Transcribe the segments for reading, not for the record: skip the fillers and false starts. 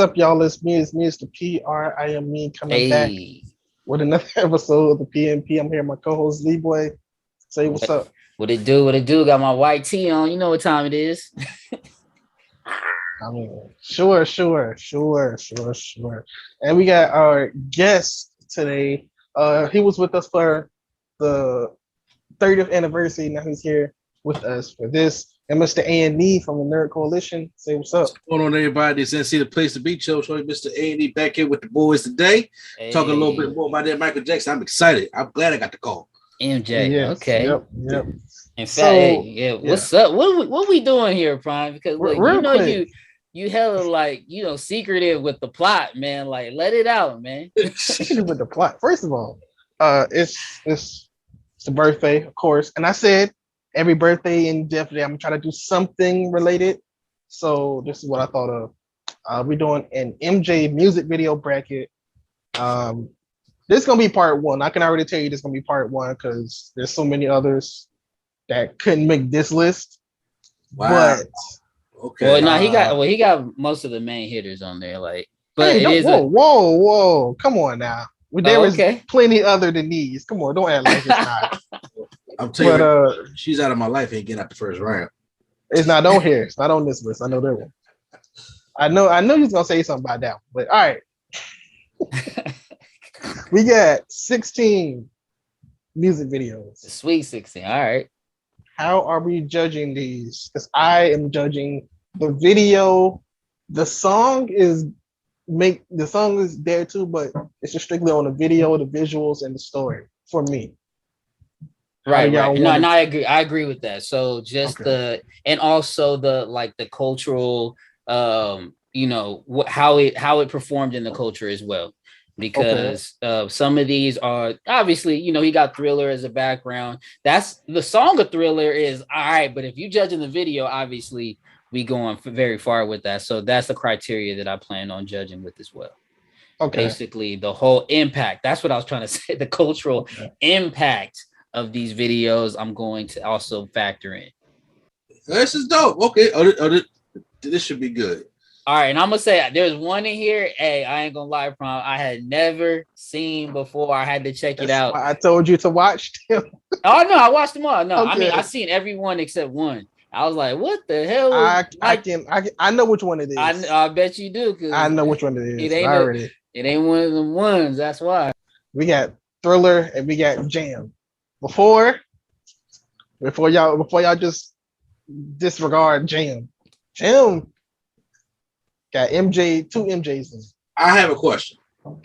up, y'all? It's me. It's the PR. I am me coming back Hey, with another episode of the PNP. I'm here, with my co-host Leeboy. Say what's what up. what it do? What it do? Got my white tee on. You know what time it is. I mean, sure. And we got our guest today. He was with us for the 30th anniversary. Now he's here with us for this. And Mr. A&E from the Nerd Coalition. Say what's up. What's going on, everybody? It's NC, the place to be. Show Mr. A&E back here with the boys today. Hey, Talking a little bit more about that Michael Jackson. I'm excited. I'm glad I got the call. MJ. Yes, Okay. Yep. In fact, So, hey, what's up? What we doing here, Prime? Because look, Real quick. you hella like secretive with the plot, man. Like, let it out, man. With the plot. First of all, it's the birthday, of course, and I said every birthday and death day I'm gonna try to do something related. So this is what I thought of. We're doing an MJ music video bracket. This is gonna be part one. I can already tell you this is gonna be part one because there's so many others that couldn't make this list. Wow. But Okay. Well, no, he got most of the main hitters on there, like. But hey, it is whoa, come on now. There is okay. plenty other than these. Come on, don't act like it's not. I'm telling But you, she's out of my life. Ain't getting out the first round. it's not on here. It's not on this list. I know that one. I know you was gonna say something about that one. But all right. We got 16 music videos. Sweet 16. All right. How are we judging these? Because I am judging the video. The song is there too, but it's just strictly on the video, the visuals, and the story for me. Right. No, I agree with that. So just and also the cultural, how it performed in the culture as well, because some of these are obviously, he got Thriller as a background. That's the song of Thriller is all right, but if you judging the video, obviously we going very far with that. So that's the criteria that I plan on judging with as well. Okay. Basically, the whole impact. That's what I was trying to say. The cultural impact of these videos, I'm going to also factor in. This is dope. Okay. This should be good. All right, and I'm gonna say there's one in here. Hey, I ain't gonna lie, Prom. I had never seen before. I had to check it out. I told you to watch them. Oh no, I watched them all. No, Okay. I mean I seen every one except one. I was like, what the hell? I know which one it is. I bet you do. I know which one it is. It ain't one of them ones. That's why. We got Thriller and we got Jam. Before y'all just disregard Jam. Jam got MJ, two MJs in it. I have a question.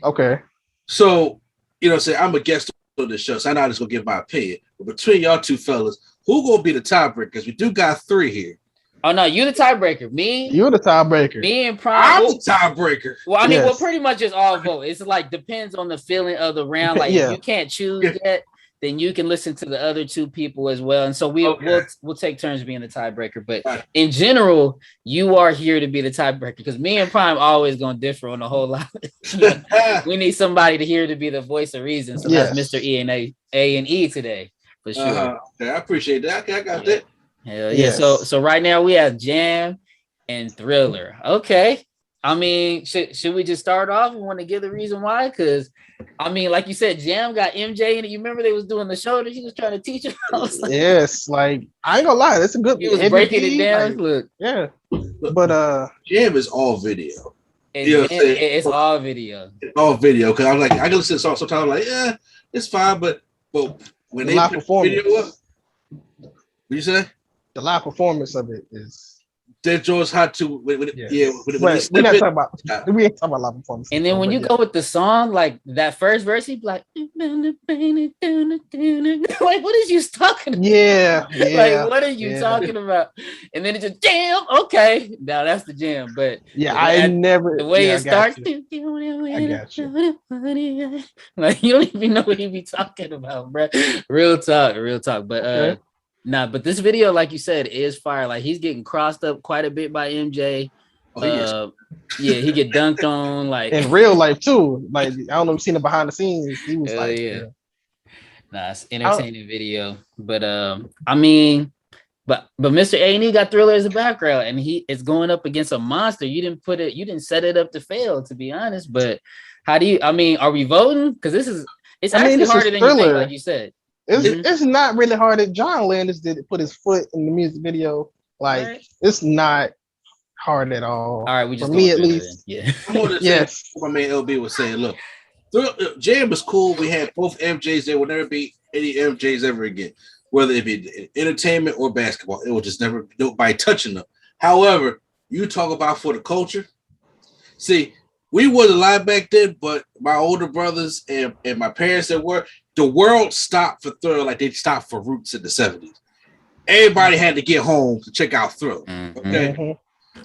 Okay. So, I'm a guest on the show, so I know I'm just gonna give my opinion. But between y'all two fellas, who gonna be the tiebreaker? Because we do got three here. Oh no, you the tiebreaker. You're the tiebreaker. Me and Prime. I'm the tiebreaker. Well, I mean, we'll pretty much just all vote. It's like depends on the feeling of the round. Like if you can't choose yet, then you can listen to the other two people as well. And so we'll take turns being the tiebreaker. But in general, you are here to be the tiebreaker because me and Prime always gonna differ on a whole lot. We need somebody here to be the voice of reason. So that's Mr. A&E today for sure. Okay, I appreciate that. Okay, I got that. Hell yeah. So right now we have Jam and Thriller. Okay. I mean, should we just start off? We want to give the reason why? Because I mean, like you said, Jam got MJ in it. You remember they was doing the show that she was trying to teach him? Yes, like I ain't gonna lie, that's a good. He was breaking it down. Look, but Jam is all video. It's all video. It's all video because I'm like I can listen to the song sometimes. I'm like, yeah, it's fine, but when they live put performance, the video up, what you say? The live performance of it is. That George had to we ain't talking about live performance. And then when you go with the song, like that first verse, he'd be like, like, what is you talking about? Yeah. Like, what are you talking about? And then it just Jam. Okay, now that's the Jam. But the way it starts. I got you. Like you don't even know what he be talking about, bro. Real talk. But but this video, like you said, is fire. Like he's getting crossed up quite a bit by MJ. He get dunked on like in real life too. Like I don't know if you've seen it behind the scenes. He was Nah, it's entertaining video. But I mean, But Mr. A&E got Thriller as a background, and he is going up against a monster. You didn't set it up to fail, to be honest. But how do you? I mean, are we voting? Because it's actually harder than you think, like you said. It's not really hard. That John Landis put his foot in the music video. Like it's not hard at all. All right, we just for me at least. Yeah. Yes. My man LB was saying, look, Jam was cool. We had both MJs. There will never be any MJs ever again, whether it be entertainment or basketball. It will just never nobody touching them. However, you talk about for the culture. See, we wasn't alive back then, but my older brothers and my parents that were, the world stopped for Thriller like they stopped for Roots in the 70s. Everybody had to get home to check out Thriller. Okay. Mm-hmm.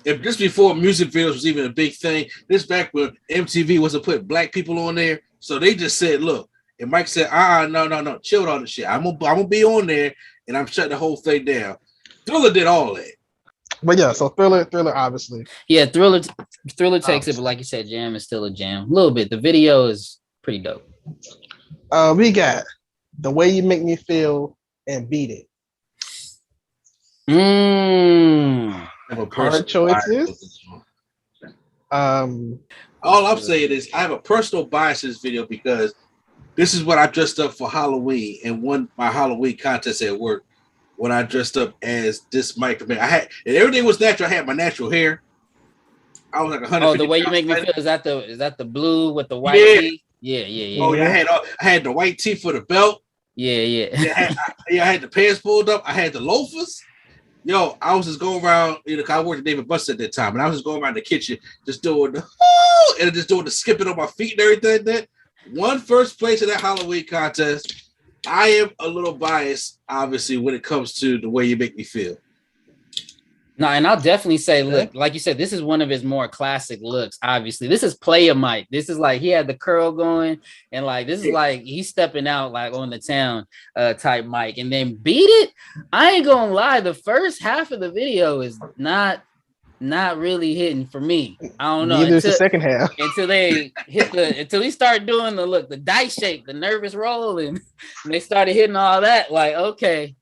If this before music videos was even a big thing, this back when MTV wasn't putting black people on there. So they just said, look, and Mike said, no, chill all the shit. I'm gonna be on there and I'm shutting the whole thing down. Thriller did all that. But yeah, so Thriller obviously. Yeah, Thriller takes it, but like you said, Jam is still a jam. A little bit. The video is pretty dope. We got The Way You Make Me Feel and Beat It. Hard choices. All I'm saying is I have a personal bias in this video because this is what I dressed up for Halloween and won my Halloween contest at work when I dressed up as this Mike Man. And everything was natural. I had my natural hair. I was like 100. Oh, The Way You Make Me Feel, is that the blue with the white tee? Yeah. Oh yeah, I had the white tee for the belt. Yeah. I had the pants pulled up. I had the loafers. Yo, I was just going around, cause I worked at David Buster at that time, and I was just going around the kitchen, just doing the skipping on my feet and everything. That won first place in that Halloween contest. I am a little biased, obviously, when it comes to The Way You Make Me Feel. No, and I'll definitely say, look, like you said, this is one of his more classic looks. Obviously, this is Player Mike. This is like he had the curl going, and like this is like he's stepping out like on the town type Mike. And then Beat It. I ain't gonna lie, the first half of the video is not really hitting for me. I don't know. Neither is the second half until he started doing the dice shake, the nervous roll, and they started hitting all that. Like, okay.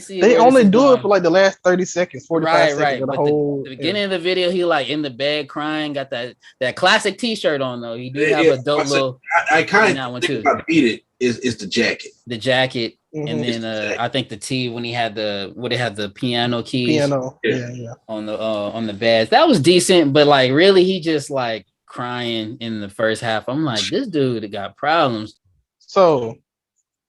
They only do it for like the last 30 seconds, 45 seconds. Right. The beginning of the video, he like in the bed crying, got that classic T-shirt on though. He did have a dope little. I kind of think about Beat It is the jacket. The jacket, and then I think the T when he had the piano keys. Yeah. On the bed. That was decent, but like really, he just like crying in the first half. I'm like, this dude got problems. So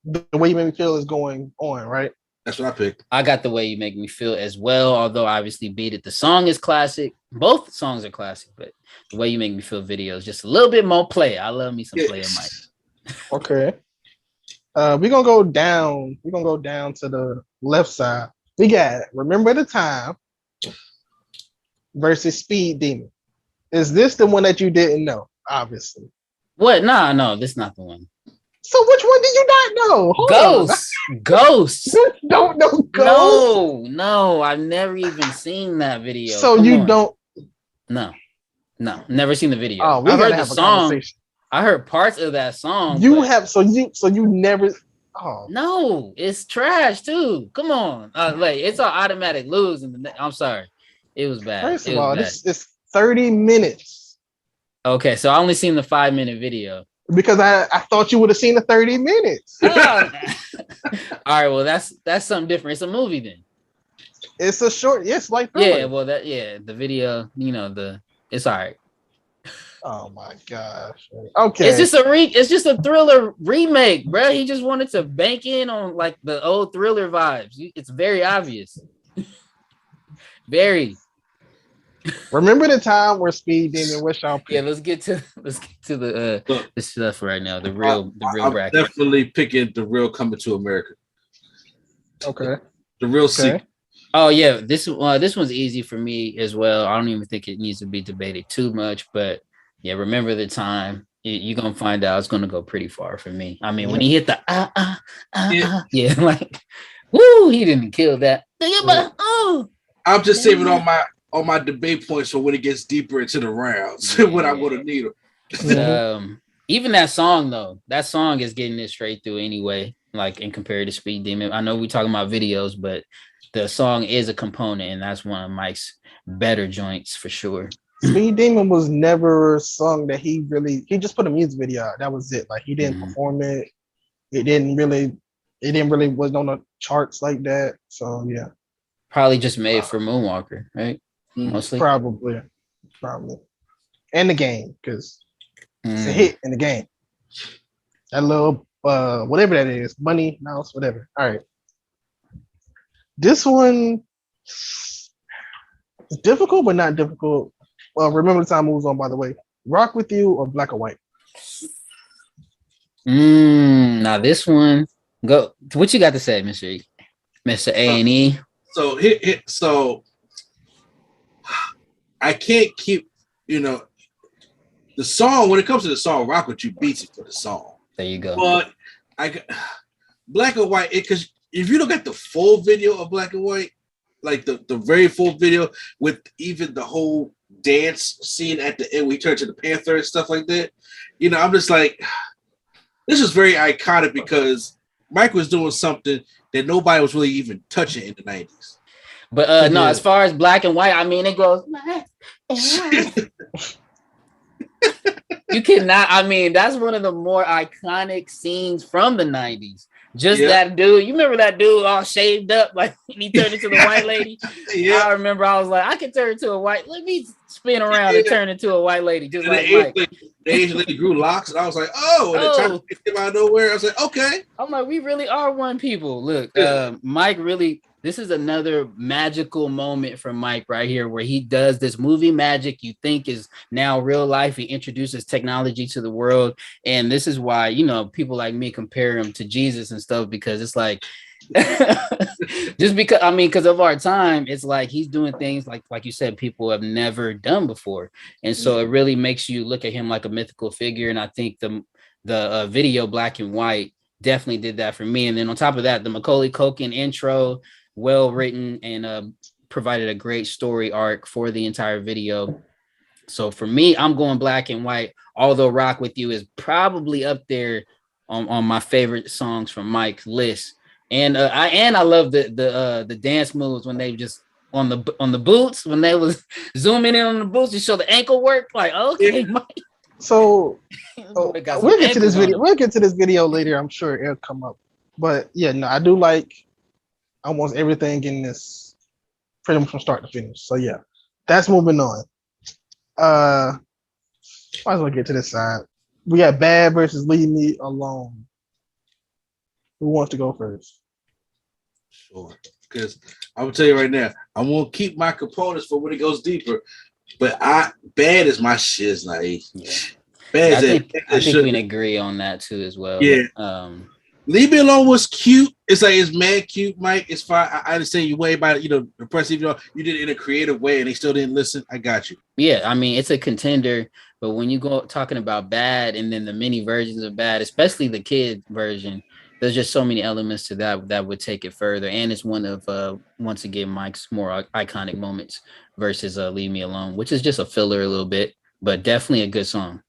The Way You Make Me Feel is going on, right? That's what I picked. I got The Way You Make Me Feel as well, although obviously Beat It. The song is classic. Both songs are classic, but The Way You Make Me Feel video is just a little bit more play. I love me some Player Mike. Okay. We're gonna go down. We're gonna go down to the left side. We got Remember the Time versus Speed Demon. Is this the one that you didn't know? Obviously. What? No, this is not the one. So which one did you not know? Ghosts. Don't know Ghosts? No, I've never even seen that video. So don't? No, never seen the video. Oh, I heard the song. I heard parts of that song. You never. Oh no, it's trash too. Come on, it's an automatic lose. I'm sorry, it was bad. First of all, it's 30 minutes. Okay, so I only seen the 5-minute video. Because I thought you would have seen the 30 minutes. All right, well that's something different. It's a movie then. It's a short, yes, like Thriller. Yeah, well the video, it's all right. Oh my gosh. Okay. It's just a Thriller remake, bro. He just wanted to bank in on like the old Thriller vibes. It's very obvious. Very. Remember the time where Speed Demon? What y'all pick? Yeah, let's get to the stuff right now. The real bracket. Definitely picking the real Coming to America. Okay. The real sequel. Oh yeah, this one's easy for me as well. I don't even think it needs to be debated too much, but yeah, Remember the Time. You're gonna find out it's gonna go pretty far for me. I mean, when he hit the yeah, like woo, he didn't kill that. I'm just saving all my debate points for when it gets deeper into the rounds when I would have need them. Even that song though, that song is getting it straight through anyway. like in compared to Speed Demon. I know we're talking about videos, but the song is a component, and that's one of Mike's better joints for sure. Speed Demon was never a song that he just put a music video out. That was it. Like he didn't perform it. It didn't really was on the charts like that. So yeah. Probably just made for Moonwalker, right? Mostly. Probably. And the game, because it's a hit in the game. That little whatever that is, money, mouse, whatever. All right. This one is difficult, but not difficult. Well, Remember the Time moves on, by the way. Rock With You or Black or White? Now this one, go. What you got to say, Mr. A&E? So I can't keep, the song, when it comes to the song, Rock With You beats it for the song. There you go. But Black or White, because if you look at the full video of Black and White, like the very full video with even the whole dance scene at the end, we turn to the Panther and stuff like that, I'm just like, this is very iconic because Mike was doing something that nobody was really even touching in the 90s. But no, as far as Black and White, I mean, it goes. You cannot. I mean, that's one of the more iconic scenes from the 90s. Just that dude. You remember that dude all shaved up, like he turned into the white lady? Yeah. I remember I was like, I can turn into a white. Let me spin around and turn into a white lady, just like Mike. The Asian lady grew locks, and I was like, oh, and it came out of nowhere. I was like, okay. I'm like, we really are one people. Look, Mike really. This is another magical moment for Mike right here, where he does this movie magic you think is now real life. He introduces technology to the world. And this is why, people like me compare him to Jesus and stuff, because it's like, just because of our time, it's like he's doing things like you said, people have never done before. And so it really makes you look at him like a mythical figure. And I think the video Black and White definitely did that for me. And then on top of that, the Macaulay Culkin intro, well written, and provided a great story arc for the entire video. So for me, I'm going Black and White, although Rock With You is probably up there on my favorite songs from Mike's list. And I love the dance moves when they just on the boots, when they was zooming in on the boots to show the ankle work. Like, okay, Mike. So we'll get to this video. We'll get to this video later. I'm sure it'll come up. But yeah, no, I do like almost everything in this, pretty much from start to finish. So yeah, that's moving on. Might as well get to this side. We got Bad versus Leave Me Alone. Who wants to go first? Sure, because I'm gonna tell you right now, I'm gonna keep my components for when it goes deeper. But Bad is my shiz, like Bad. I think we can agree on that too as well. Yeah. Leave Me Alone was cute. It's like, it's mad cute, Mike. It's fine. I understand you way about impressive. You did it in a creative way, and they still didn't listen. I got you. Yeah, I mean, it's a contender. But when you go talking about Bad and then the mini versions of Bad, especially the kid version, there's just so many elements to that would take it further. And it's one of once again Mike's more iconic moments versus Leave Me Alone, which is just a filler a little bit, but definitely a good song.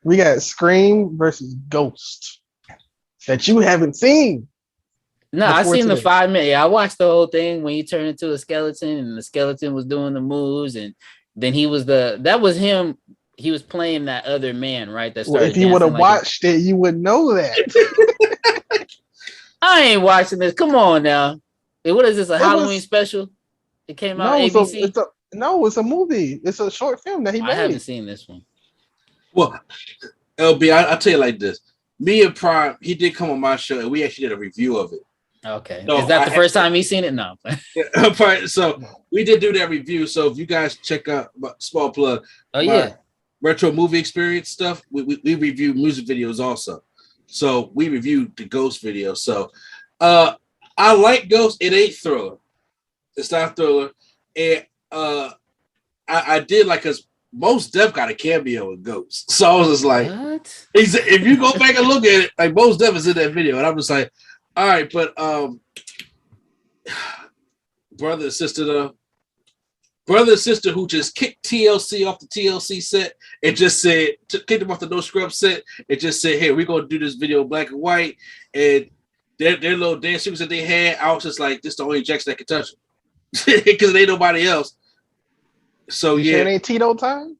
We got Scream versus Ghost that you haven't seen. No, I seen the 5 minute. Yeah, I watched the whole thing when he turned into a skeleton and the skeleton was doing the moves, and then he was that was him. He was playing that other man, right? That started. Well, if you would have watched it, you would know that. I ain't watching this. Come on now. What is this? A Halloween special? It came out on ABC. It's a movie. It's a short film that he made. I haven't seen this one. Well, LB, I'll tell you like this. Me and Prime, he did come on my show, and we actually did a review of it. Okay. So is that the first time he's seen it? No. So we did do that review. So if you guys check out, small plug. Oh, yeah. Retro movie experience stuff, we review music videos also. So we reviewed the Ghost video. So I like Ghost. It ain't thriller. It's not thriller. And I did like, because Mos Def got a cameo in Ghost. So I was just like, what? If you go back and look at it, like Mos Def is in that video. And I'm just like, all right, but brother and sister who just kicked TLC off the TLC set and just said, kicked him off the No Scrub set and just said, hey, we're going to do this video black and white. And their little dance sequence that they had, I was just like, this is the only Jackson that can touch them. Because there ain't nobody else. So you yeah. sure it ain't Tito time?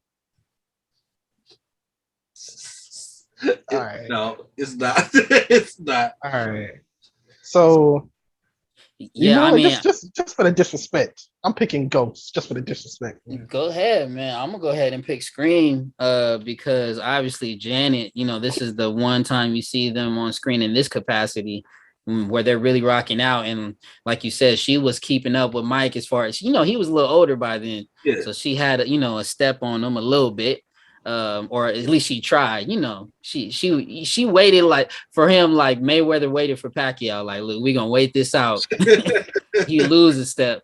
All right. No, it's not. It's not. All right. So yeah, I mean, just for the disrespect, I'm picking Ghost just for the disrespect. Go ahead, man. I'm gonna go ahead and pick Scream, because obviously Janet, this is the one time you see them on screen in this capacity, where they're really rocking out, and like you said, she was keeping up with Mike as far as he was a little older by then, so she had a step on him a little bit. Or at least she tried, she waited like for him, like Mayweather waited for Pacquiao, like, look, we're gonna wait this out. He lose a step,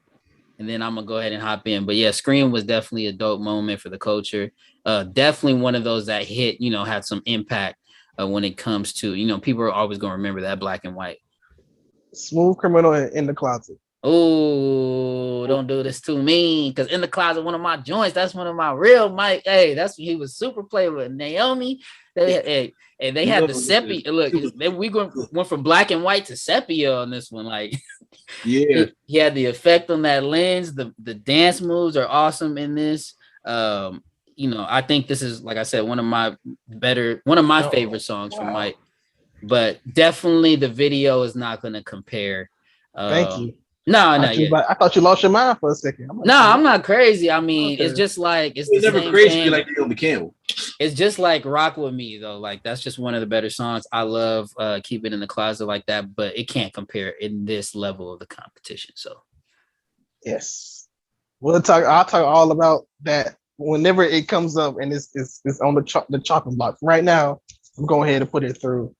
and then I'm gonna go ahead and hop in. But yeah, Scream was definitely a dope moment for the culture. Definitely one of those that hit, had some impact when it comes to, people are always gonna remember that black and white. Smooth Criminal in the Closet. Oh, don't do this to me. Because In the Closet, one of my joints, that's one of my real Mike. Hey, that's he was super playing with Naomi. They had the sepia. Look, we went from black and white to sepia on this one. Like, yeah, he had the effect on that lens. The dance moves are awesome in this. I think this is, like I said, one of my favorite songs from Mike. But definitely the video is not going to compare. Thank you. No, I thought you lost your mind for a second. I'm not crazy. I mean, okay. It's just like it's never crazy like Naomi Campbell. It's just like Rock With Me though. Like, that's just one of the better songs. I love Keep It in the Closet like that, but it can't compare in this level of the competition. So yes, I'll talk all about that whenever it comes up, and it's on the chopping block. Right now, I'm going ahead and put it through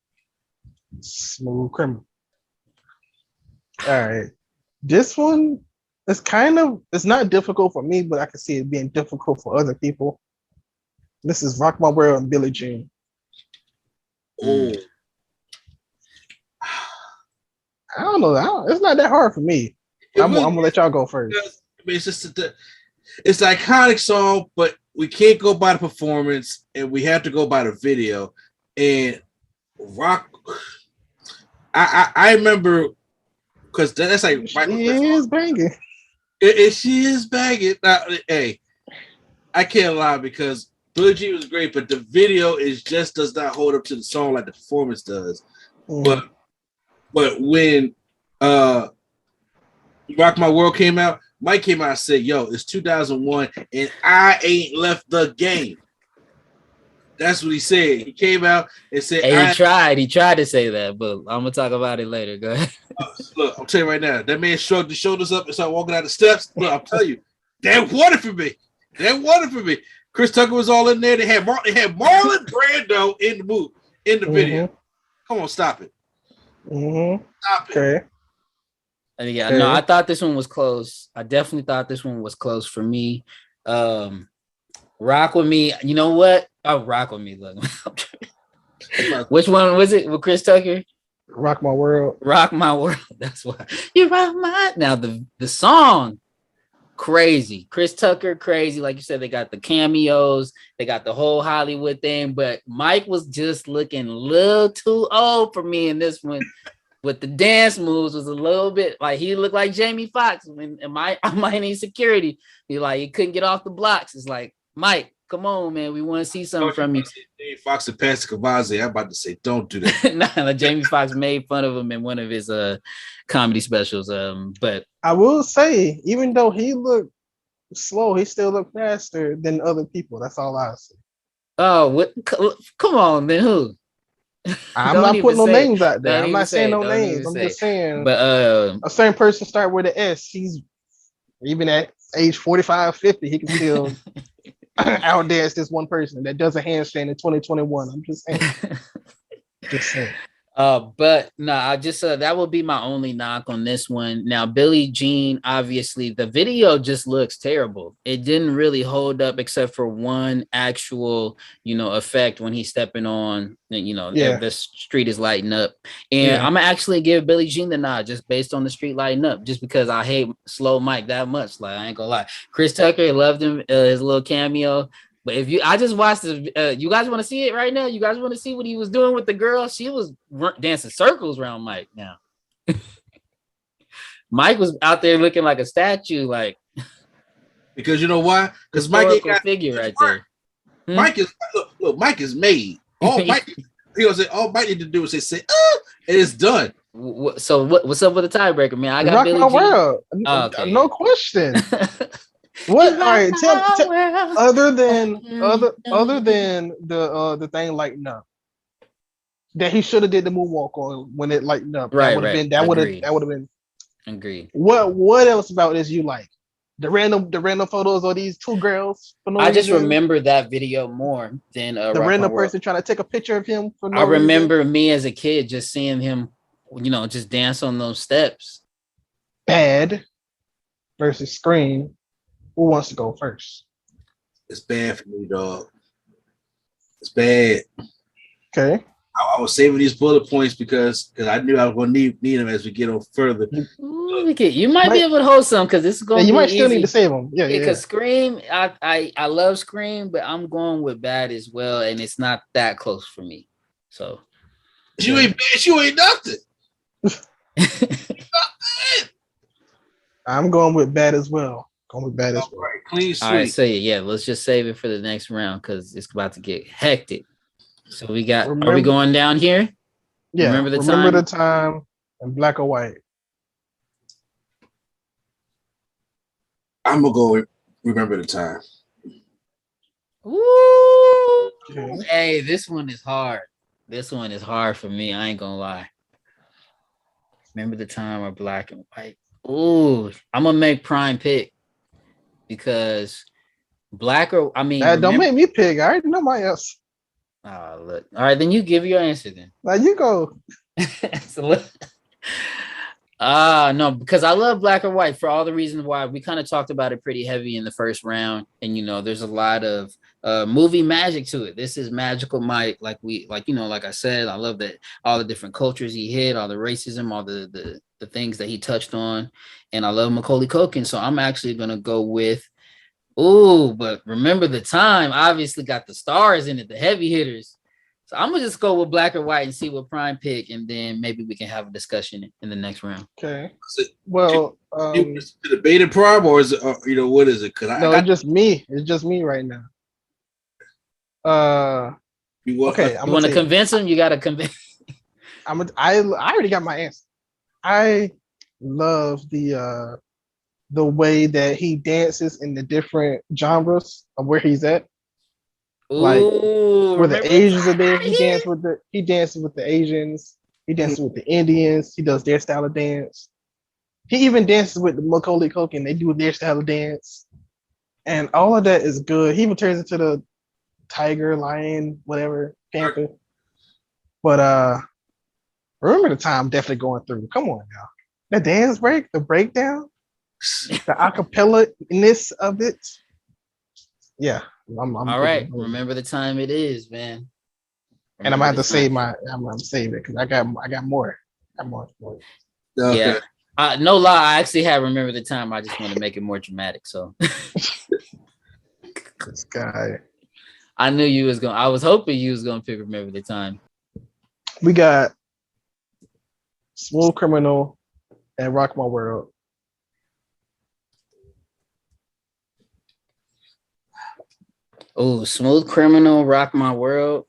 Smooth Criminal. All right. This one is it's not difficult for me, but I can see it being difficult for other people. This is Rock My World and Billie Jean. Oh. I don't know. It's not that hard for me. I'm gonna let y'all go first. I mean, it's just it's an iconic song, but we can't go by the performance, and we have to go by the video. And Rock, I remember. Because that's like she is banging. She is banging. Now, hey, I can't lie, because Billie Jean was great, but the video does not hold up to the song like the performance does. But when Rock My World came out, Mike came out and said, "Yo, it's 2001, and I ain't left the game." That's what he said. He came out and said, He tried to say that, but I'm gonna talk about it later. Go ahead. Look, I'm telling you right now, that man shrugged his shoulders up and started walking out the steps. Look, I'm telling you, they wanted for me. Chris Tucker was all in there. They had Marlon Brando in the video. Come on, stop it. Stop it. Okay. No, I thought this one was close. I definitely thought this one was close for me. Rock With Me. You know what? Oh, Rock With Me. Look. Which one was it with Chris Tucker? Rock My World. Rock My World. That's why you rock my. Now the song, crazy. Chris Tucker, crazy. Like you said, they got the cameos, they got the whole Hollywood thing. But Mike was just looking a little too old for me in this one. With the dance moves was a little bit like he looked like Jamie Foxx. In Miami Security, he couldn't get off the blocks. It's like, Mike, come on, man. We want to see something from you. Jamie Foxx and Pastor Cavazi. I'm about to say, don't do that. Nah, Jamie Foxx made fun of him in one of his comedy specials. But I will say, even though he looked slow, he still looked faster than other people. That's all I say. Oh, what? Come on, then who? I'm not putting no names out there. I'm not saying no names. I'm just saying. But a certain person start with an S. He's even at age 45, 50, he can still outdance this one person that does a handstand in 2021. I'm just saying. Just saying. But no, I just that would be my only knock on this one. Now, Billie Jean, obviously, the video just looks terrible. It didn't really hold up except for one actual, effect when he's stepping on, the street is lighting up. And I'm gonna actually give Billie Jean the nod just based on the street lighting up, just because I hate Slow Mike that much. Like, I ain't gonna lie. Chris Tucker, loved him, his little cameo. But if I just watched the, you guys want to see it right now? You guys want to see what he was doing with the girl? She was dancing circles around Mike. Now, Mike was out there looking like a statue, like because you know why? Because Mike ain't got figure right there. Mike is look. Mike is made. All Mike, all Mike need to do is say, and it's done. So what's up with the tiebreaker, man? I got Rock Billy my G. world. Okay. No question. What? All right. Tell other than the thing lighting up that he should have did the moonwalk on when it lightened up. Right. That would have been. Agreed. What else about this you like? The random photos of these two girls. For no I just reason. remember that video more than the random person trying to take a picture of him. For no I remember reason. me as a kid just seeing him, just dance on those steps. Bad versus Scream. Who wants to go first? It's bad for me, dog. It's bad. Okay. I was saving these bullet points because I knew I was going to need them as we get on further. You might be able to hold some because this is going to be you might easy. still need to save them. Yeah. Because Scream, I love Scream, but I'm going with Bad as well, and it's not that close for me. So you ain't bad. You ain't nothing. I'm going with Bad as well. Right, clean sweep. All right, so let's just save it for the next round because it's about to get hectic. So we got. Are we going down here? Yeah. Remember the time in black or white. I'm gonna go with Remember the Time. Ooh. Okay. Hey, this one is hard. This one is hard for me. I ain't gonna lie. Remember the Time or black and white. Ooh, I'm gonna make Prime pick. Because don't make me pick. I already know my answer. Oh, look. All right, then you give your answer then. Now you go. No, because I love black or white for all the reasons why we kind of talked about it pretty heavy in the first round. And there's a lot of movie magic to it. This is magical Mike, like I said, I love that all the different cultures he hit, all the racism, all the things that he touched on. And I love Macaulay Culkin. So I'm actually gonna go with but Remember the Time obviously got the stars in it, the heavy hitters. So I'm gonna just go with black or white and see what Prime pick, and then maybe we can have a discussion in the next round. Okay. Well, is it debated Prime or is it what is it? It's just me. It's just me right now. You want to convince him? You gotta convince. I already got my answer. I love the way that he dances in the different genres of where he's at. Like where the Asians are there, he dances with the Asians. He dances with the Indians. He does their style of dance. He even dances with the Macaulay Culkin. They do their style of dance, and all of that is good. He even turns into the tiger, lion, whatever, panther. But Remember the Time definitely going through. Come on now, the dance break, the breakdown, the acapella-ness of it. Yeah. I'm all right. Remember the Time it is, man. And I'm gonna have to save I'm gonna save it because I got more. Okay. Yeah. No lie, I actually have Remember the Time. I just want to make it more dramatic. So this guy. I was hoping you was gonna pick Remember the Time. We got Smooth Criminal and Rock My World. Oh, Smooth Criminal, Rock My World.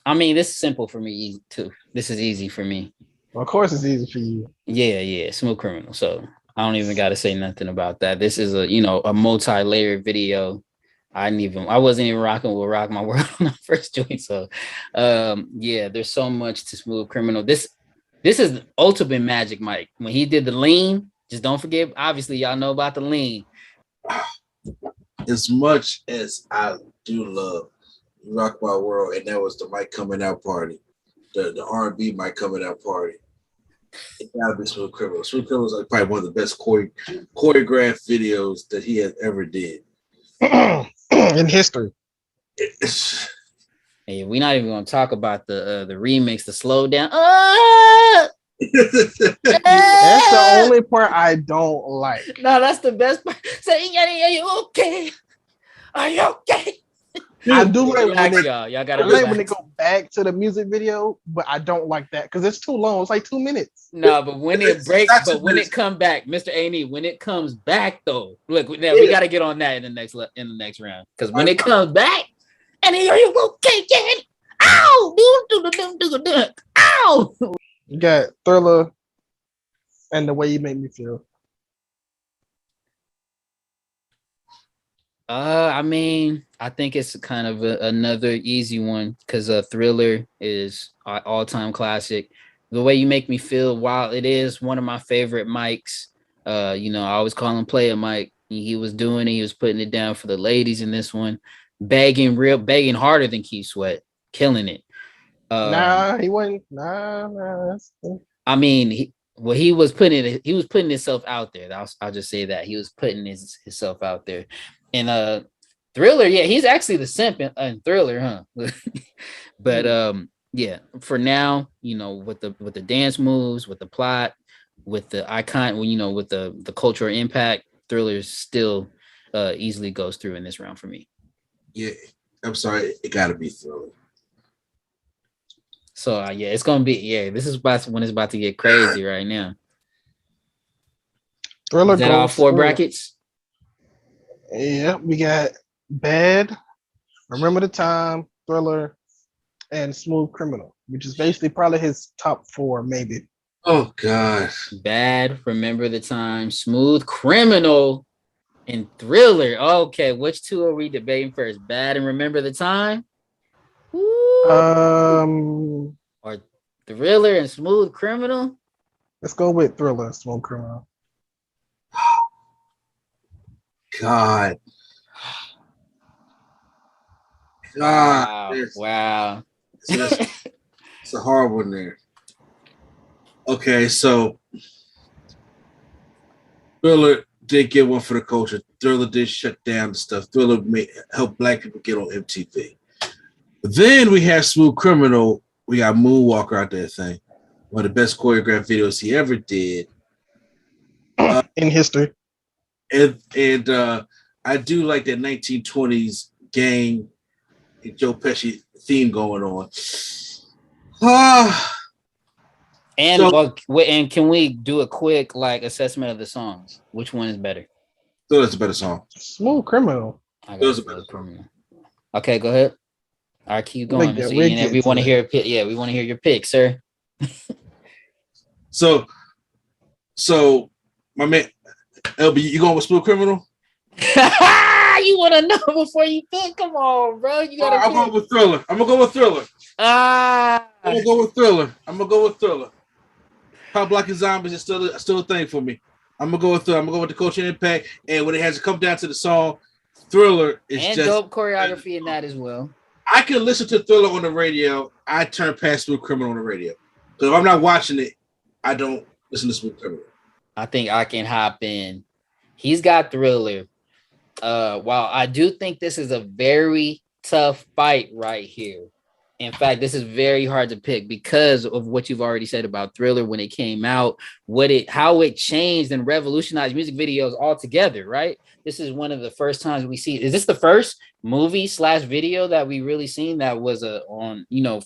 I mean, this is simple for me too. This is easy for me. Well, of course, it's easy for you. Yeah, Smooth Criminal. So I don't even got to say nothing about that. This is a multi-layered video. I wasn't even rocking with Rock My World on the first joint. So, there's so much to Smooth Criminal. This is ultimate magic, Mike. When he did the lean, just don't forget. Obviously, y'all know about the lean. As much as I do love Rock My World, and that was the Mike Coming Out party, the R&B Mike Coming Out party, it gotta be Smooth Criminal. Smooth Criminal is like probably one of the best choreographed videos that he has ever did in history. Hey, we're not even gonna talk about the remix, the slow down. That's the only part I don't like. No, that's the best part. Say, okay. Are you okay? I do like relax, y'all. Y'all gotta like when relax. they go back to the music video, but I don't like that because it's too long. It's like 2 minutes. No, but when it breaks, but when it come back, Mr. A&E, when it comes back though, look, now we got to get on that in the next round because when it comes back, and then you okay, Jen? Ow, ow. You got Thriller and The Way You Make Me Feel. I mean, I think it's kind of another easy one because Thriller is an all-time classic. The Way You Make Me Feel, while it is one of my favorite mics, I always call him Player Mike. He was doing it, he was putting it down for the ladies in this one, begging harder than Keith Sweat, killing it. Nah, he wasn't. Nah. I mean, he was putting himself out there. I'll just say that he was putting himself out there. And Thriller, yeah, he's actually the simp in Thriller, huh? But yeah, for now, with the dance moves, with the plot, with the icon, with the cultural impact, Thriller still easily goes through in this round for me. Yeah, I'm sorry, it got to be Thriller. So yeah, it's gonna be this is when it's about to get crazy right now. Thriller. Is that all 4 brackets? Yeah, we got Bad, Remember the Time, Thriller, and Smooth Criminal, which is basically probably his top 4, maybe. Oh God. Bad, Remember the Time, Smooth Criminal, and Thriller. Okay, which 2 are we debating first? Bad and Remember the Time? Or Thriller and Smooth Criminal? Let's go with Thriller and Smooth Criminal. God. Wow. It's a hard one there. Okay, so Thriller did get one for the culture. Thriller did shut down the stuff. Thriller help Black people get on MTV. But then we have Smooth Criminal. We got Moonwalker out there thing. One of the best choreographed videos he ever did. In history. And I do like that 1920s gang Joe Pesci theme going on. And can we do a quick assessment of the songs? Which one is better? So that's a better song. Smooth Criminal. Criminal. Okay, go ahead. All right, keep going. We want to hear we want to hear your pick, sir. So my man LB, you going with Smooth Criminal? You want to know before you pick? Come on, bro. You gotta. I'm going with Thriller. I'm gonna go with Thriller. I'm gonna go with Thriller. Pop Block and Zombies is still a thing for me. I'm gonna go with Thriller. I'm gonna go with the culture impact, and when it has to come down to the song, Thriller is just dope choreography in that as well. I can listen to Thriller on the radio. I turn past Smooth Criminal on the radio. So if I'm not watching it, I don't listen to Smooth Criminal. I think I can hop in. He's got Thriller. While I do think this is a very tough fight right here. In fact, this is very hard to pick because of what you've already said about Thriller when it came out, how it changed and revolutionized music videos altogether, right? This is one of the first times we see. Is this the first movie/video that we really seen that was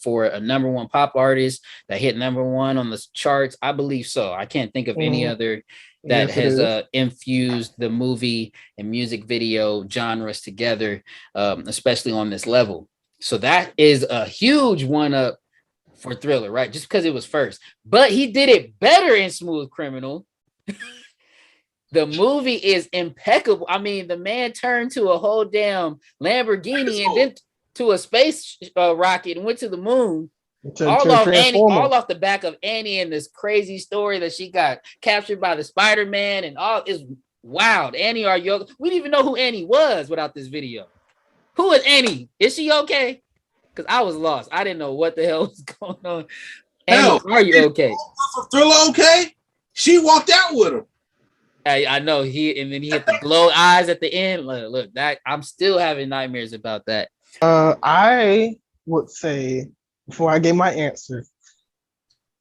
for a number 1 pop artist that hit number 1 on the charts? I believe so. I can't think of any other that has infused the movie and music video genres together, especially on this level. So that is a huge one-up for Thriller, right? Just because it was first. But he did it better in Smooth Criminal. The movie is impeccable. I mean, the man turned to a whole damn Lamborghini and then to a space rocket and went to the moon. All off the back of Annie and this crazy story that she got captured by the Spider-Man and all is wild. Annie, we didn't even know who Annie was without this video. Who is Annie? Is she okay? Because I was lost. I didn't know what the hell was going on. Annie, are you okay? Thriller okay? She walked out with him. I know and then he hit the glow eyes at the end. Look, that I'm still having nightmares about that. I would say before I gave my answer,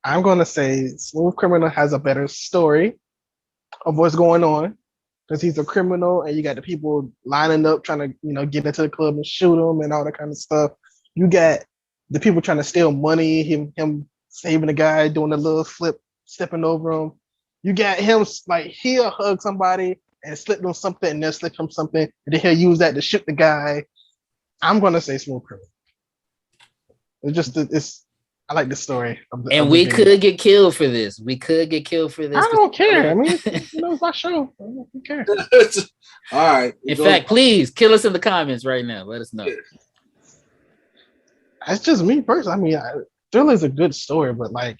I'm gonna say Smooth Criminal has a better story of what's going on. because he's a criminal, and you got the people lining up trying to get into the club and shoot him and all that kind of stuff. You got the people trying to steal money, him saving the guy, doing a little flip, stepping over him. You got him like he'll hug somebody and slip them something, and they'll slip him something, and then he'll use that to shoot the guy. I'm gonna say Smooth Criminal. It's I like the story. And we could get killed for this. We could get killed for this. I don't care. I mean, it's my show. I don't care. All right. In fact, please kill us in the comments right now. Let us know. That's just me personally. I mean, Thriller is a good story, but like,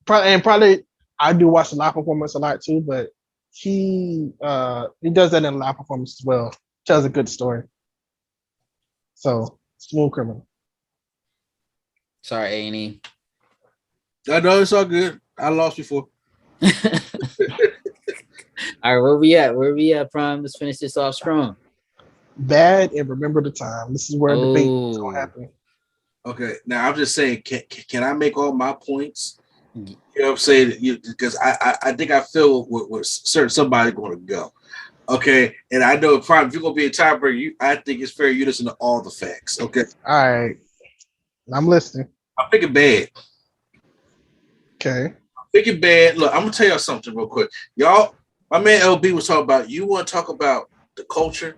probably I do watch the live performance a lot too. But he does that in a live performance as well. Tells a good story. So Smooth Criminal. Sorry, A&E. I know it's all good. I lost before. All right, where we at? Where we at, Prime? Let's finish this off strong. Bad and Remember the Time. This is where the debate is gonna happen. Okay, now I'm just saying, can I make all my points? You know what I'm saying? Because I think I feel where certain somebody going to go. Okay, and I know Prime, if you're gonna be a tiebreaker, I think it's fair you listen to all the facts. Okay. All right, I'm listening. I'm picking Bad. Okay. I'm picking Bad. Look, I'm gonna tell y'all something real quick, y'all. My man LB was talking about. You want to talk about the culture?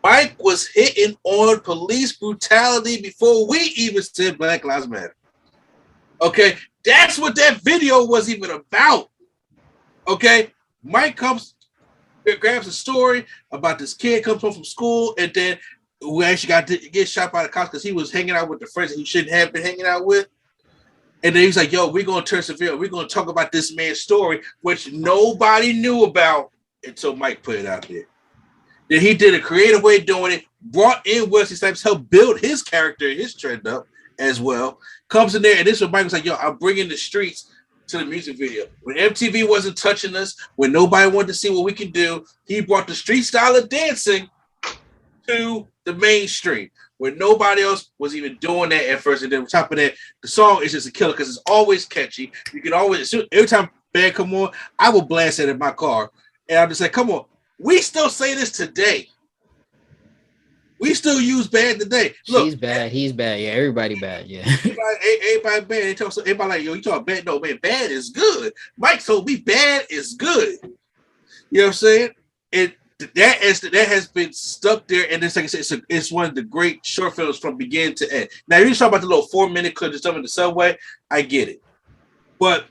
Mike was hitting on police brutality before we even said Black Lives Matter. Okay, that's what that video was even about. Okay, Mike grabs a story about this kid comes home from school, and then who actually got to get shot by the cops because he was hanging out with the friends that he shouldn't have been hanging out with. And then he's like, yo, we're going to turn severe. We're going to talk about this man's story, which nobody knew about until Mike put it out there. Then he did a creative way of doing it, brought in Wesley Snipes, helped build his character, his trend up as well. Comes in there, and this is what Mike was like, yo, I'm bringing the streets to the music video. When MTV wasn't touching us, when nobody wanted to see what we can do, he brought the street style of dancing to the mainstream, where nobody else was even doing that at first. And then on top of that, the song is just a killer because it's always catchy. You can always, every time Bad come on, I will blast it in my car. And I'm just like, come on. We still say this today. We still use Bad today. Look, she's bad. He's bad. Yeah, everybody bad. Yeah. Everybody bad. Everybody like, yo, you talk bad. No, man, Bad is good. Mike told me Bad is good. You know what I'm saying? That has been stuck there, and it's like I said, it's one of the great short films from beginning to end. Now, you talk about the little 4-minute clip and stuff in the subway, I get it. But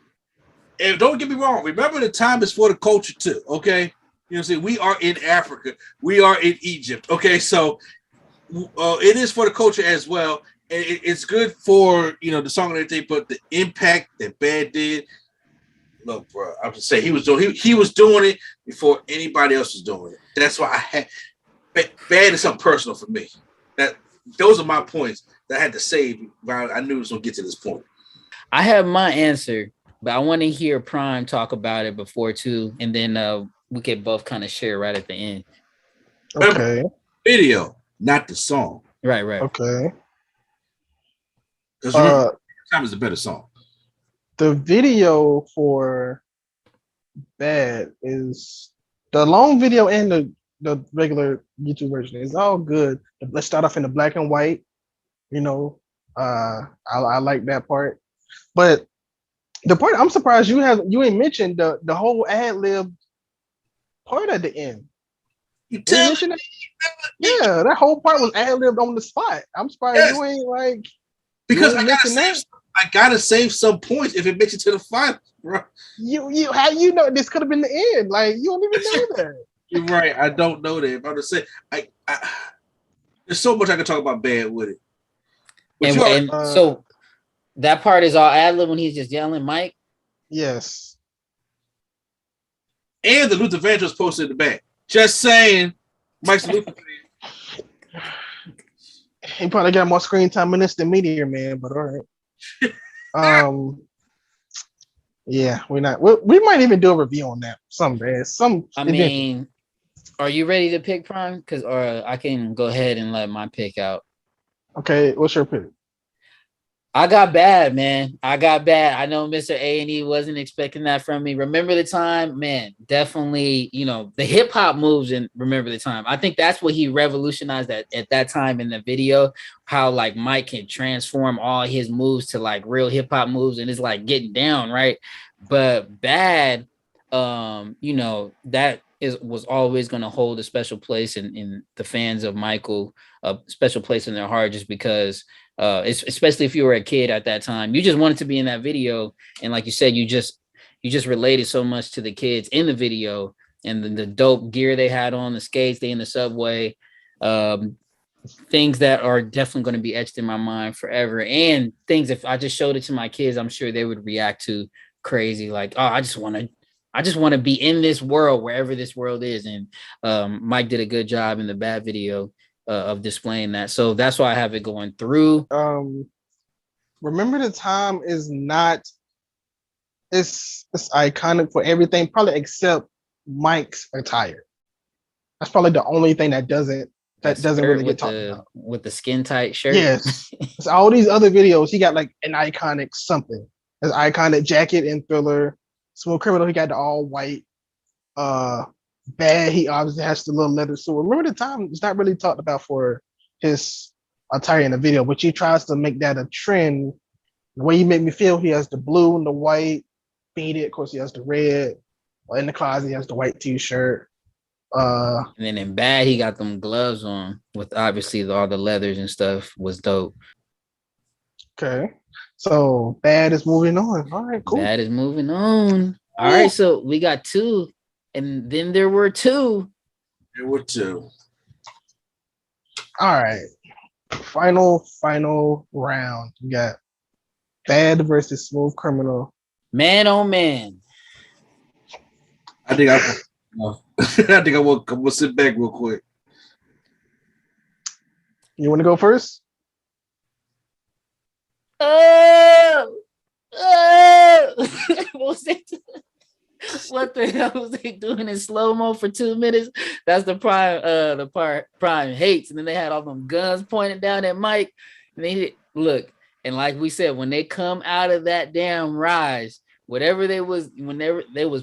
don't get me wrong, remember the time is for the culture too, okay? You know what I'm saying? We are in Africa. We are in Egypt, okay? So it is for the culture as well. And it's good for, the song and everything, but the impact that Bad did, look, bro, I'm just saying he was doing it before anybody else was doing it. That's why I had Bad is something personal for me. Those are my points that I had to save. I knew it was gonna get to this point. I have my answer, but I want to hear Prime talk about it before too, and then we can both kind of share right at the end. Okay. Video, not the song. Right. Okay. Because time is a better song. The video for Bad is the long video and the regular YouTube version is all good. Let's start off in the black and white. I like that part. But the part I'm surprised you ain't mentioned the whole ad lib part at the end. You tell me? Yeah, that whole part was ad libbed on the spot. I'm surprised you ain't like because I gotta save some points if it makes it to the finals, bro. How you know this could have been the end? Like you don't even know that. You're right. I don't know that. I'm just saying, there's so much I can talk about Bad with it. So that part is all ad lib when he's just yelling, Mike. Yes. And the Luther Vandross posted in the back. Just saying, Mike's Luther. He probably got more screen time in this than Meteor Man, but all right. Yeah, we're not. We might even do a review on that someday. Are you ready to pick Prime? Or I can go ahead and let my pick out. Okay, what's your pick? I got bad, man. I got bad. I know Mr. A&E wasn't expecting that from me. Remember the time, man, definitely, the hip hop moves and remember the time. I think that's what he revolutionized at that time in the video, how like Mike can transform all his moves to like real hip hop moves and it's like getting down, right? But bad, that was always going to hold a special place in the fans of Michael, a special place in their heart just because especially if you were a kid at that time, you just wanted to be in that video. And like you said, you just related so much to the kids in the video and the dope gear they had on, the skates, they in the subway, things that are definitely going to be etched in my mind forever. And things, if I just showed it to my kids, I'm sure they would react to crazy. Like, oh, I just want to be in this world, wherever this world is. And Mike did a good job in the Bad video of displaying that. So that's why I have it going through. Remember the time is not, it's iconic for everything, probably except Mike's attire. That's probably the only thing that doesn't really get talked about. With the skin tight shirt. Yes. So all these other videos, he got like an iconic something. His iconic jacket in Thriller. Smooth Criminal, he got the all white. Bad, he obviously has the little leather suit. Remember the time it's not really talked about for his attire in the video, but he tries to make that a trend. The way he made me feel, he has the blue and the white faded. Of course, he has the red. In the closet, he has the white t-shirt. And then in Bad, he got them gloves on with obviously all the leathers and stuff was dope. Okay. So Bad is moving on. All right, cool. Bad is moving on. All right, so we got 2. And then there were 2. There were 2. All right. Final round. We got Bad versus Smooth Criminal. Man, oh man. I think I will sit back real quick. You want to go first? What the hell was they doing in slow-mo for 2 minutes? That's the part Prime hates. And then they had all them guns pointed down at Mike. And they look, and like we said, when they come out of that damn rise, whenever they was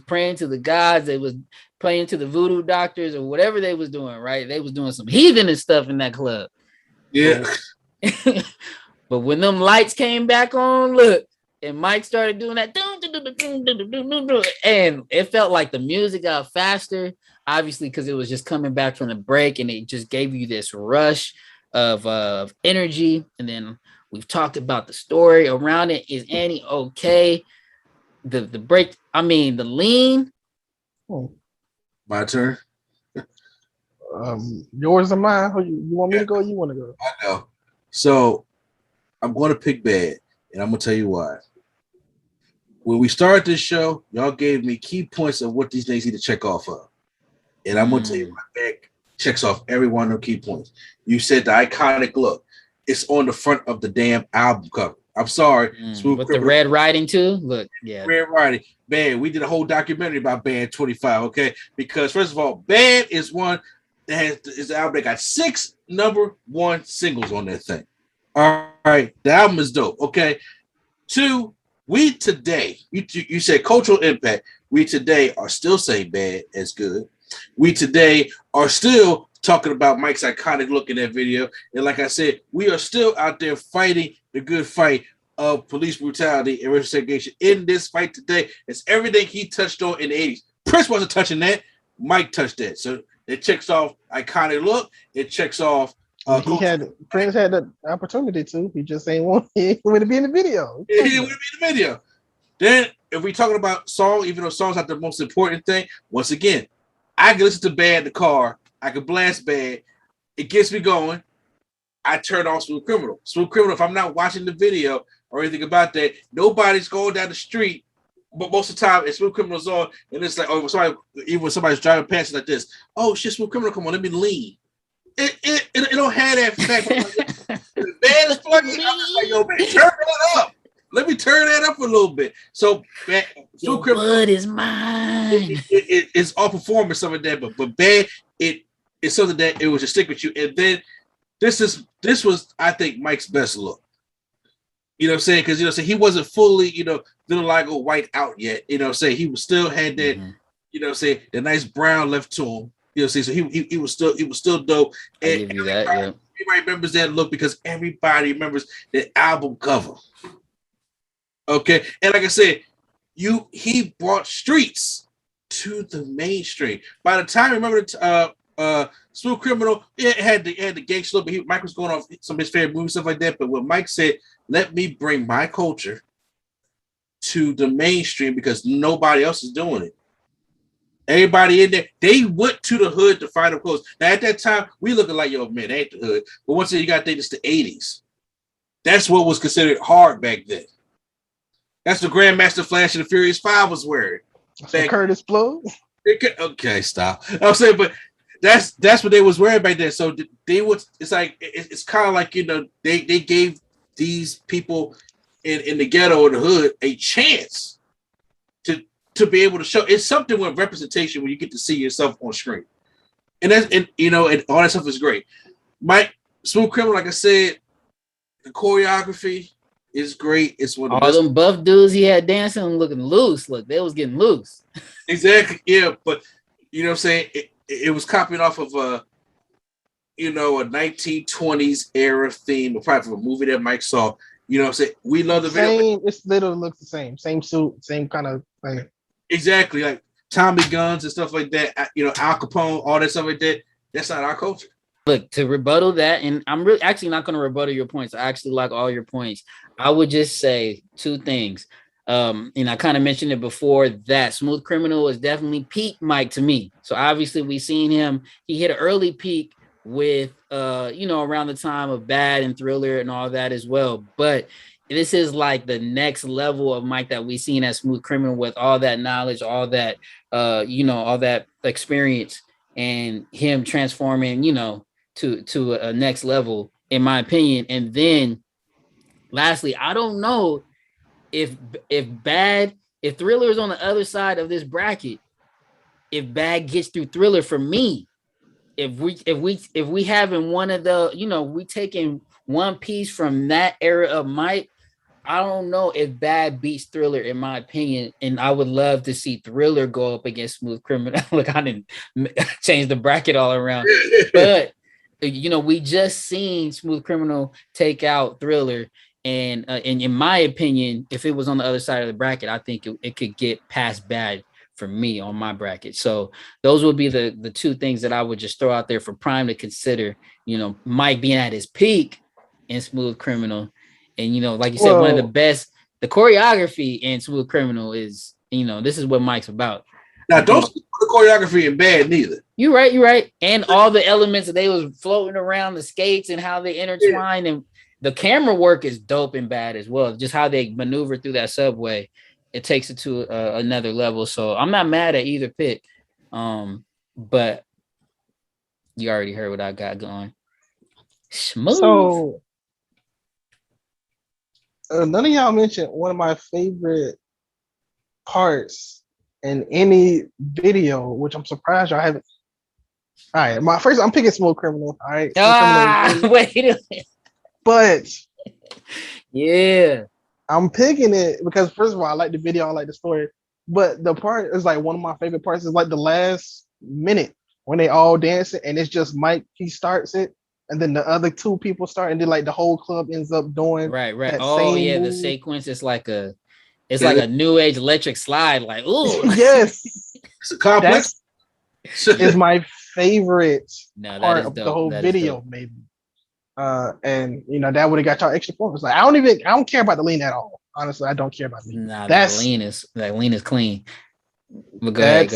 praying to the gods, they was praying to the voodoo doctors or whatever they was doing, right? They was doing some heathen and stuff in that club. Yeah. But when them lights came back on, look, and Mike started doing that, and it felt like the music got faster, obviously, because it was just coming back from the break, and it just gave you this rush of energy. And then we've talked about the story around it. Is Annie okay? The break, I mean, the lean. My turn. Yours or mine? You want me to go? Or you want to go? I know. So I'm going to pick Bad, and I'm going to tell you why. When we started this show, y'all gave me key points of what these things need to check off of. And I'm going to tell you, my Bad checks off every one of them key points. You said the iconic look. It's on the front of the damn album cover. I'm sorry. With the red writing too? Look, yeah. Red writing. Bad. We did a whole documentary about Bad 25, okay? Because first of all, Bad is one that is the album that got 6 #1 singles on that thing. All right. The album is dope, okay? 2, we today, you said cultural impact. We today are still saying Bad as good. We today are still talking about Mike's iconic look in that video. And like I said, we are still out there fighting the good fight of police brutality and racial segregation in this fight today. It's everything he touched on in the 80s. Prince wasn't touching that. Mike touched that. So it checks off iconic look. It checks off. Prince had the opportunity to. He just ain't want to be in the video. He didn't want to be in the video. Then if we're talking about song, even though song's not the most important thing, once again, I can listen to Bad in the car. I can blast Bad. It gets me going. I turn on Smooth Criminal. Smooth Criminal, if I'm not watching the video or anything about that, nobody's going down the street. But most of the time, it's Smooth Criminal's on, and it's like, oh, even when somebody's driving past like this, oh shit, Smooth Criminal, come on, let me lean. It don't have that fact. Bad is fucking. I'm like, yo, man, turn that up. Let me turn that up a little bit. So, Your blood is mine. It's all performance of it there, but Bad, it's something that it was just stick with you. And then this was, I think, Mike's best look. You know what I'm saying? Because, you know, so he wasn't fully, you know, vitiligo white out yet. You know what I'm saying? He was still had that, you know what I'm saying, the nice brown left to him. You know what I'm saying? So he was still dope. I give you that, yeah. Everybody remembers that look because everybody remembers the album cover. Okay. And like I said, he brought streets to the mainstream. By the time, remember Smooth Criminal, it had the gangster look, but Mike was going off some of his favorite movies, stuff like that. But when Mike said, let me bring my culture to the mainstream because nobody else is doing it. Everybody in there, they went to the hood to find them clothes. Now at that time, we looking like, yo, man, they ain't the hood. But once again, you got to think it's the 80s. That's what was considered hard back then. That's the Grandmaster Flash and the Furious 5 was wearing. Curtis Blow. Okay, stop. I'm saying, but that's what they was wearing back then. So they was, it's like, it's kind of like, you know, they gave these people in the ghetto or the hood a chance to be able to show. It's something with representation when you get to see yourself on screen, and that's, and you know, and all that stuff is great. Mike, Smooth Criminal, like I said, the choreography is great. It's one of the all them buff dudes he had dancing looking loose. Look, they was getting loose. Exactly, yeah. But you know what I'm saying, it was copied off of a 1920s era theme, probably from a movie that Mike saw. You know what I'm saying? We love the video. It literally looks the same. Same suit, same kind of thing. Exactly, like Tommy guns and stuff like that. You know, Al Capone, all that stuff like that. That's not our culture. Look, to rebuttal that, and I'm really actually not going to rebuttal your points. I actually like all your points. I would just say two things. And I kind of mentioned it before that Smooth Criminal is definitely peak Mike to me. So obviously we seen him. He hit an early peak with around the time of Bad and Thriller and all that as well. But this is like the next level of Mike that we seen as Smooth Criminal with all that knowledge, all that all that experience, and him transforming, to a next level, in my opinion. And then lastly, I don't know if Thriller is on the other side of this bracket, if Bad gets through Thriller for me. If we having one of the, we taking one piece from that era of Mike, I don't know if Bad beats Thriller, in my opinion. And I would love to see Thriller go up against Smooth Criminal. Look, I didn't change the bracket all around, but we just seen Smooth Criminal take out Thriller. And in my opinion, if it was on the other side of the bracket, I think it could get past Bad for me on my bracket. So those would be the two things that I would just throw out there for Prime to consider. Mike being at his peak in Smooth Criminal, and like you said, one of the best. The choreography in Smooth Criminal is, this is what Mike's about. Now, don't see the choreography in Bad neither. You're right. And all the elements that they was floating around, the skates and how they intertwine, and the camera work is dope and Bad as well. Just how they maneuver through that subway, it takes it to another level. So I'm not mad at either pick. But you already heard what I got going. Smooth. So none of y'all mentioned one of my favorite parts in any video, which I'm surprised y'all haven't. All right, I'm picking Smooth Criminal. All right. Wait a minute. But yeah, I'm picking it because first of all, I like the video, I like the story. But the part is like one of my favorite parts is like the last minute when they all dancing and it's just Mike, he starts it, and then the other two people start, and then like the whole club ends up doing right. Oh yeah, move. The sequence is like a new age electric slide, like ooh. Yes. It's a complex. Is my favorite part of dope. The whole video, maybe. And that would have got y'all extra points. Like I don't care about the lean at all. Honestly, I don't care about lean. Nah, that lean is clean. But go ahead.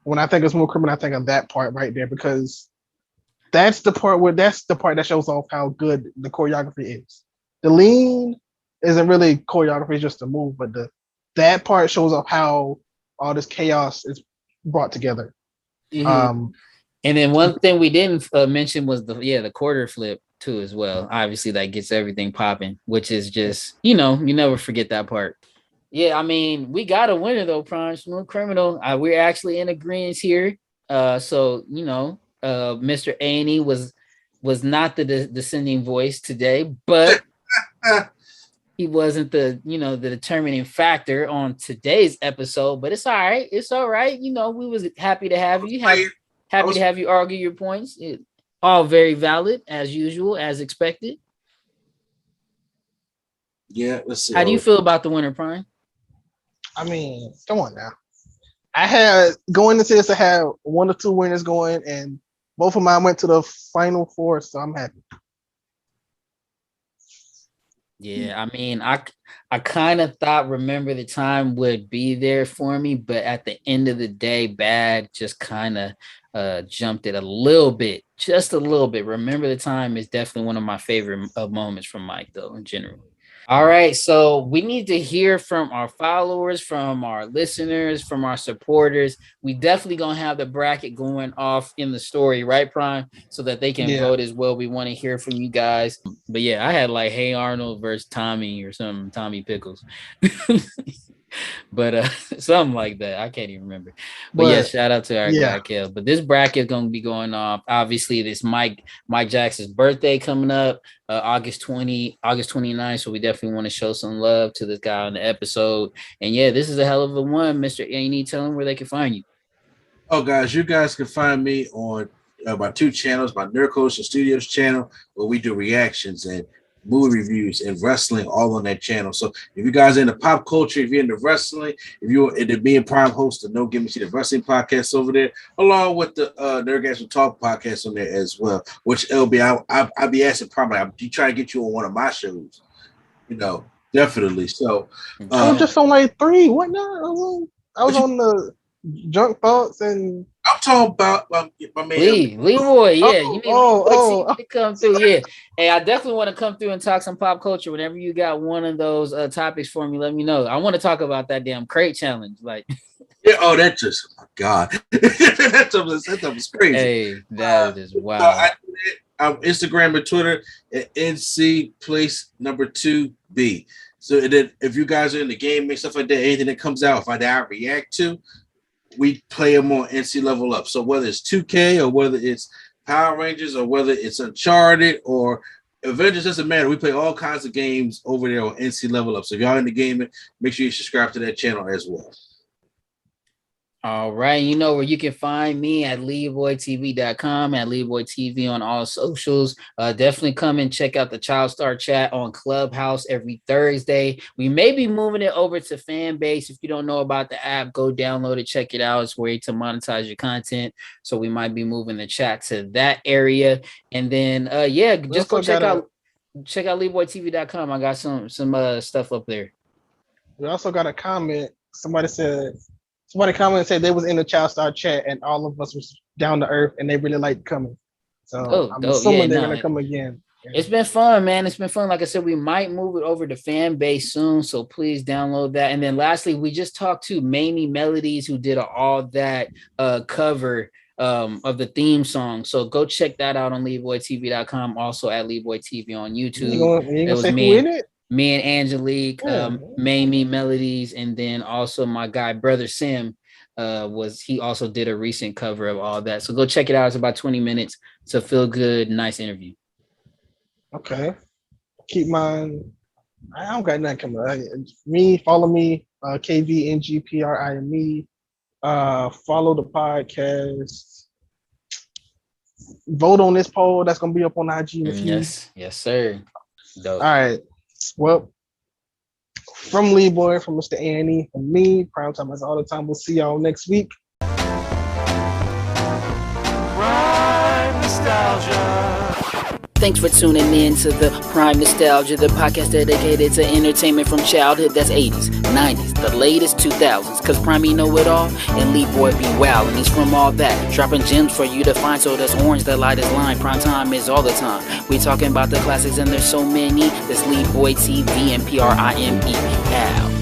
When I think of Smooth Criminal, I think of that part right there, because that's the part that shows off how good the choreography is. The lean isn't really choreography, it's just a move, but that part shows off how all this chaos is brought together. Mm-hmm. And then one thing we didn't mention was the quarter flip too as well. Obviously, that gets everything popping, which is just you never forget that part. Yeah, I mean, we got a winner though, Prime. Smooth Criminal. We're actually in agreement here. So Mr. A&E was not the descending voice today, but he wasn't the determining factor on today's episode, but it's all right. It's all right. We was happy to have you. Happy to have you argue your points. All very valid as usual, as expected. Yeah, let's see. How do you feel about the winner, Prime? I mean, come on now. I had going into this, I had 1 or 2 winners going, and both of mine went to the final 4, so I'm happy. Yeah, I mean, I kind of thought Remember the Time would be there for me, but at the end of the day, Bad just kind of jumped it a little bit, just a little bit. Remember the Time is definitely one of my favorite moments from Mike, though, in general. All right, so we need to hear from our followers, from our listeners, from our supporters. We definitely gonna have the bracket going off in the story, right, Prime, so that they can vote as well. We want to hear from you guys. But yeah, I had like Hey Arnold versus Tommy or something, Tommy Pickles. But something like that. I can't even remember. But yeah, shout out to our guy Kel. But this bracket is gonna be going off. Obviously, this Mike Jackson's birthday coming up, August 29th. So we definitely want to show some love to this guy on the episode. And yeah, this is a hell of a one, Mr. A. Tell them where they can find you. Oh, guys, you guys can find me on my 2 channels, my Nerd Culture Studios channel, where we do reactions and movie reviews and wrestling all on that channel. So if you guys are into pop culture, if you're into wrestling, if you're into being Prime host of No Give Me See the Wrestling podcast over there, along with the Nerdgasm Talk podcast on there as well, which LB, I'll be asking Prime, I'll be trying to get you on one of my shows, definitely. So I was just on like 3. What now? I was on the Junk Thoughts and I'm talking about my man Leeboy. Yeah, you need to come through. Yeah, hey, I definitely want to come through and talk some pop culture. Whenever you got one of those topics for me, let me know. I want to talk about that damn crate challenge. Like, yeah, that just, oh my God, that was crazy. Hey, that is wild. I'm Instagram and Twitter at NC Place number 2B. So then, if you guys are in the game and stuff like that, anything that comes out, if I react to, we play them on NC Level Up. So whether it's 2K or whether it's Power Rangers or whether it's Uncharted or Avengers, doesn't matter. We play all kinds of games over there on NC Level Up. So if y'all in the gaming, make sure you subscribe to that channel as well. All right. You know where you can find me at LeeboyTV.com, at LeeboyTV on all socials. Definitely come and check out the Child Star Chat on Clubhouse every Thursday. We may be moving it over to Fanbase. If you don't know about the app, go download it, check it out. It's a way to monetize your content. So we might be moving the chat to that area. And then, just go check out LeeboyTV.com. I got some stuff up there. We also got a comment. Somebody commented and said they was in the Child Star Chat and all of us was down to earth and they really liked coming. So I'm assuming they're gonna come again. It's been fun, man. It's been fun. Like I said, we might move it over to Fanbase soon, so please download that. And then lastly, we just talked to Mamie Melodies, who did all that cover of the theme song. So go check that out on LeeboyTV.com. Also at LeeboyTV on YouTube. You gonna say who in it? Me and Angelique, Mamie Melodies, and then also my guy Brother Sim he also did a recent cover of all that. So go check it out. It's about 20 minutes. It's a feel good, nice interview. Okay. Keep mine. I don't got nothing coming. Follow me, KVNGPRIME. Follow the podcast. Vote on this poll that's gonna be up on IG in a few. Yes, sir. Dope. All right. Well, from Leeboy, from Mr. Annie, from me, Prime Time as all the time. We'll see y'all next week. Prime Nostalgia. Thanks for tuning in to the Prime Nostalgia, the podcast dedicated to entertainment from childhood. That's 80s, 90s, the latest 2000s. Cause Prime know it all, and Leeboy be wild, and he's from all that. Dropping gems for you to find, so that's orange, the lightest line. Prime Time is all the time. We talking about the classics, and there's so many. That's Leeboy TV and PRIME. Pal.